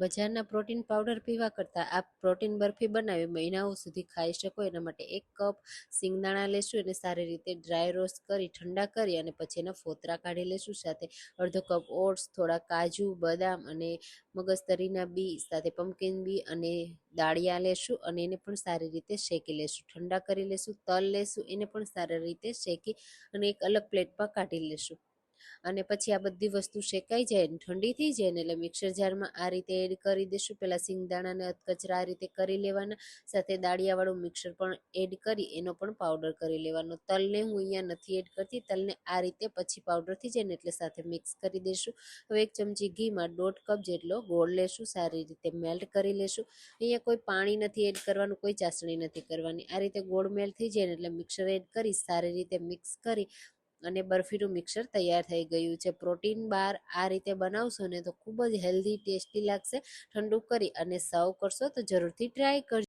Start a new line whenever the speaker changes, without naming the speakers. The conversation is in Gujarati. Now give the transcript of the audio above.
બજારના પ્રોટીન પાવડર પીવા કરતાં આ પ્રોટીન બરફી બનાવી મહિનાઓ સુધી ખાઈ શકો એના માટે 1 કપ સિંગદાણા લેશું, એને સારી રીતે ડ્રાય રોસ્ટ કરી ઠંડા કરી અને પછી એના ફોતરા કાઢી લેશું. સાથે અડધો કપ ઓટ્સ, થોડા કાજુ, બદામ અને મગજતરીના બી, સાથે પમ્પકિન બી અને દાળિયા લેશું અને એને પણ સારી રીતે શેકી લેશું. ઠંડા કરી લેશું. તલ લેશું, એને પણ સારી રીતે શેકી અને એક અલગ પ્લેટમાં કાઢી લેશું. અને પછી આ બધી વસ્તુ શેકાઈ જાય ને ઠંડી થઈ જાય ને એટલે મિક્સર જારમાં આ રીતે એડ કરી દઈશું. પહેલાં સિંગદાણાને અધકચરા આ રીતે કરી લેવાના, સાથે દાળિયાવાળું મિક્સર પણ એડ કરી એનો પણ પાવડર કરી લેવાનો. તલને હું અહીંયા નથી એડ કરતી, તલને આ રીતે પછી પાવડર થઈ જાય ને એટલે સાથે મિક્સ કરી દઈશું. હવે 1 ચમચી ઘીમાં 1.5 કપ જેટલો ગોળ લેશું, સારી રીતે મેલ્ટ કરી લેશું. અહીંયા કોઈ પાણી નથી એડ કરવાનું, કોઈ ચાસણી નથી કરવાની. આ રીતે ગોળ મેલ્ટ થઈ જાય ને એટલે મિક્સર એડ કરી સારી રીતે મિક્સ કરી અને બરફીનું મિક્સર તૈયાર થઈ ગયું છે. પ્રોટીન બાર આ રીતે બનાવશો ને તો ખૂબ જ હેલ્ધી ટેસ્ટી લાગશે. ઠંડુ કરી અને સર્વ કરશો તો જરૂરથી ટ્રાય કરજો.